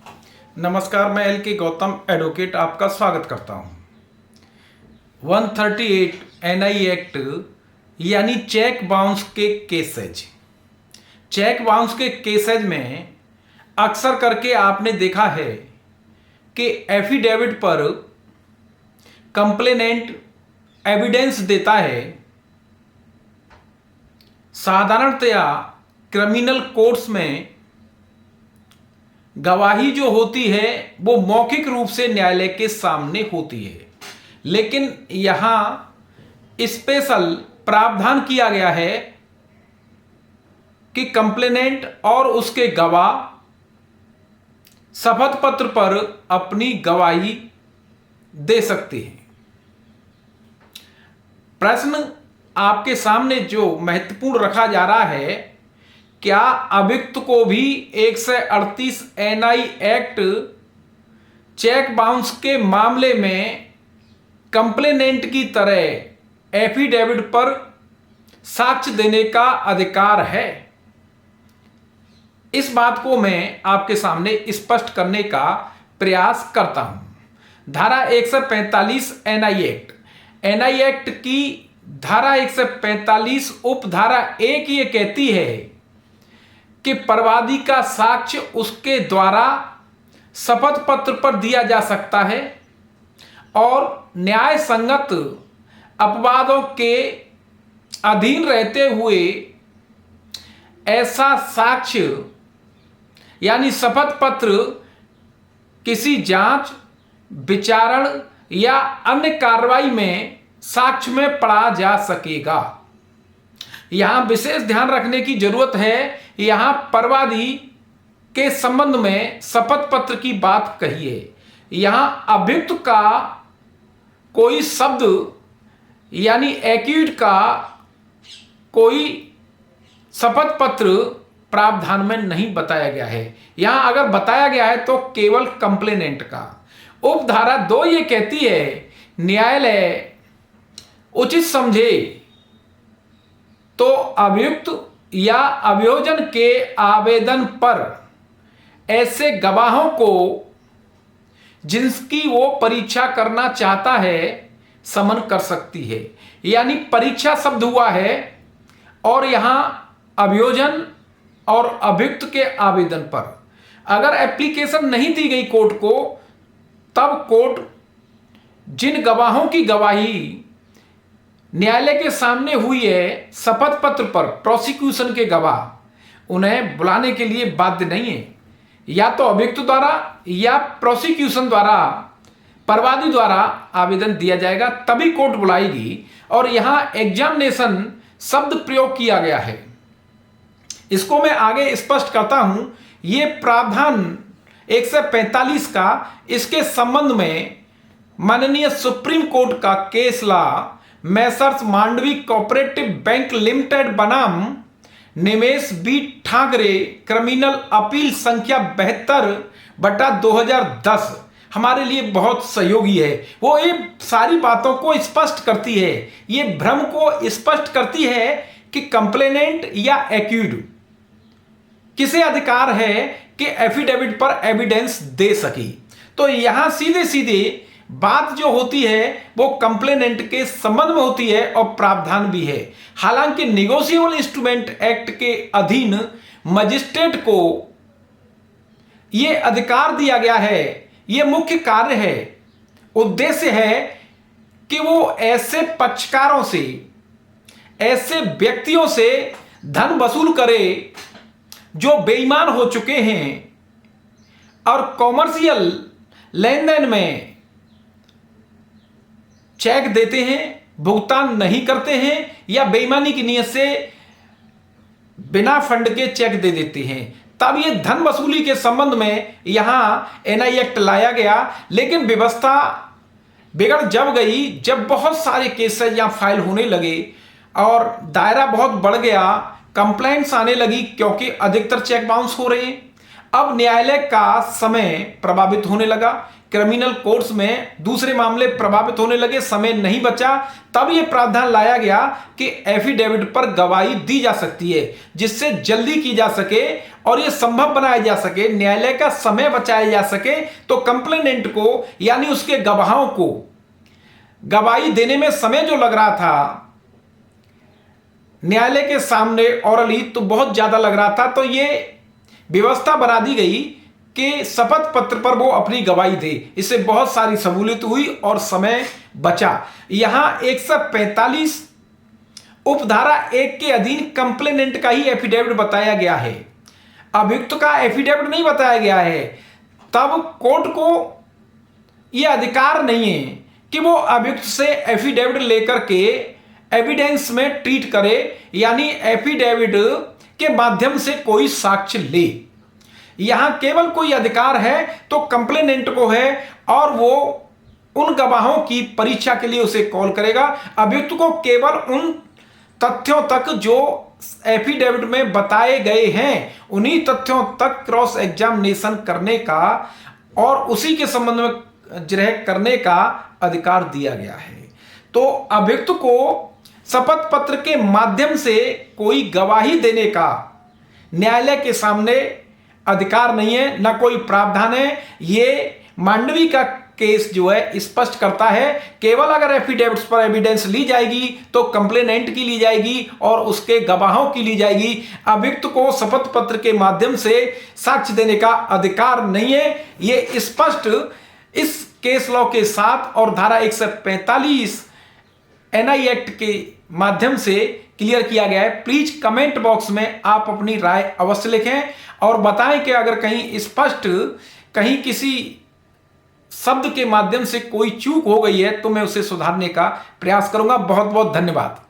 नमस्कार, मैं एल के गौतम एडवोकेट आपका स्वागत करता हूं। 138 एनआई एक्ट यानी चेक बाउंस के केसेज। चेक बाउंस के केसेज में अक्सर करके आपने देखा है कि एफिडेविट पर कंप्लेनेंट एविडेंस देता है। साधारणतया क्रिमिनल कोर्ट्स में गवाही जो होती है वो मौखिक रूप से न्यायालय के सामने होती है, लेकिन यहां स्पेशल प्रावधान किया गया है कि कंप्लेनेंट और उसके गवाह शपथ पत्र पर अपनी गवाही दे सकते हैं। प्रश्न आपके सामने जो महत्वपूर्ण रखा जा रहा है, क्या अभियुक्त को भी 138 एनआई एक्ट चेक बाउंस के मामले में कंप्लेनेंट की तरह एफिडेविट पर साक्ष्य देने का अधिकार है? इस बात को मैं आपके सामने स्पष्ट करने का प्रयास करता हूं। धारा 145 एनआई एक्ट की धारा 145 उपधारा 1 ये कहती है कि परवादी का साक्ष्य उसके द्वारा शपथ पत्र पर दिया जा सकता है और न्याय संगत अपवादों के अधीन रहते हुए ऐसा साक्ष्य यानी शपथ पत्र किसी जांच, विचारण या अन्य कार्रवाई में साक्ष्य में पढ़ा जा सकेगा। यहां विशेष ध्यान रखने की जरूरत है, यहां परवादी के संबंध में शपथ पत्र की बात कही है। यहां अभियुक्त का कोई शब्द यानी एक्यूज का कोई शपथ पत्र प्रावधान में नहीं बताया गया है। यहां अगर बताया गया है तो केवल कंप्लेनेंट का। उपधारा 2 ये कहती है, न्यायालय उचित समझे तो अभियुक्त या अभियोजन के आवेदन पर ऐसे गवाहों को जिनकी वो परीक्षा करना चाहता है समन कर सकती है। यानी परीक्षा शब्द हुआ है और यहां अभियोजन और अभियुक्त के आवेदन पर अगर एप्लीकेशन नहीं दी गई कोर्ट को, तब कोर्ट जिन गवाहों की गवाही न्यायालय के सामने हुई है शपथ पत्र पर, प्रोसिक्यूशन के गवाह, उन्हें बुलाने के लिए बाध्य नहीं है। या तो अभियुक्त द्वारा या प्रोसिक्यूशन द्वारा, परवादी द्वारा आवेदन दिया जाएगा, तभी कोर्ट बुलाएगी। और यहां एग्जामिनेशन शब्द प्रयोग किया गया है, इसको मैं आगे स्पष्ट करता हूं। यह प्रावधान 145 का, इसके संबंध में माननीय सुप्रीम कोर्ट का case law messrs Mandvi cooperative bank limited बनाम Nimesh B Thakre criminal appeal संख्या 72/2010 हमारे लिए बहुत सहयोगी है। वो ये सारी बातों को स्पष्ट करती है, ये भ्रम को स्पष्ट करती है कि कंप्लेनेंट या एक्यूज किसे अधिकार है कि एफिडेविट पर एविडेंस दे सके। तो यहां सीधे सीधे बात जो होती है वो कंप्लेनेंट के संबंध में होती है और प्रावधान भी है। हालांकि निगोशिएबल इंस्ट्रूमेंट एक्ट के अधीन मजिस्ट्रेट को यह अधिकार दिया गया है, यह मुख्य कार्य है, उद्देश्य है कि वो ऐसे पक्षकारों से, ऐसे व्यक्तियों से धन वसूल करे जो बेईमान हो चुके हैं और कॉमर्शियल लेन देन में चेक देते हैं, भुगतान नहीं करते हैं या बेईमानी की नीयत से बिना फंड के चेक दे देते हैं। तब ये धन वसूली के संबंध में यहां एनआई एक्ट लाया गया। लेकिन व्यवस्था बिगड़ जब गई, जब बहुत सारे केसेस यहां फाइल होने लगे और दायरा बहुत बढ़ गया, कंप्लेंट्स आने लगी, क्योंकि अधिकतर चेक बाउंस हो रहे हैं। अब न्यायालय का समय प्रभावित होने लगा, क्रिमिनल कोर्ट्स में दूसरे मामले प्रभावित होने लगे, समय नहीं बचा। तब यह प्रावधान लाया गया कि एफिडेविट पर गवाही दी जा सकती है, जिससे जल्दी की जा सके और यह संभव बनाया जा सके, न्यायालय का समय बचाया जा सके। तो कंप्लेनेंट को यानी उसके गवाहों को गवाही देने में समय जो लग रहा था न्यायालय के सामने ऑरली, तो बहुत ज्यादा लग रहा था, तो यह व्यवस्था बना दी गई कि शपथ पत्र पर वो अपनी गवाही दे। इससे बहुत सारी सहूलियत हुई और समय बचा। यहां 145 उपधारा 1 के अधीन कंप्लेनेंट का ही एफिडेविट बताया गया है, अभियुक्त का एफिडेविट नहीं बताया गया है। तब कोर्ट को यह अधिकार नहीं है कि वो अभियुक्त से एफिडेविट लेकर के एविडेंस में ट्रीट करे, यानी एफिडेविट के माध्यम से कोई साक्ष्य ले। यहां केवल कोई अधिकार है तो कंप्लेनेंट को है, और वो उन गवाहों की परीक्षा के लिए उसे कॉल करेगा। अभियुक्त को केवल उन तथ्यों तक जो एफिडेविट में बताए गए हैं उन्हीं तथ्यों तक क्रॉस एग्जामिनेशन करने का और उसी के संबंध में जिरह करने का अधिकार दिया गया है। तो अभियुक्त को शपथ पत्र के माध्यम से कोई गवाही देने का न्यायालय के सामने अधिकार नहीं है, न कोई प्रावधान है। ये मांडवी का केस जो है स्पष्ट करता है। केवल अगर एफिडेविट्स पर एविडेंस ली जाएगी तो कंप्लेनेंट की ली जाएगी और उसके गवाहों की ली जाएगी। अभियुक्त को शपथ पत्र के माध्यम से साक्ष्य देने का अधिकार नहीं है। ये स्पष्ट इस केस लॉ के साथ और धारा 145 एनआई एक्ट के माध्यम से क्लियर किया गया है। प्लीज कमेंट बॉक्स में आप अपनी राय अवश्य लिखें और बताएं कि अगर कहीं स्पष्ट कहीं किसी शब्द के माध्यम से कोई चूक हो गई है तो मैं उसे सुधारने का प्रयास करूंगा। बहुत बहुत धन्यवाद।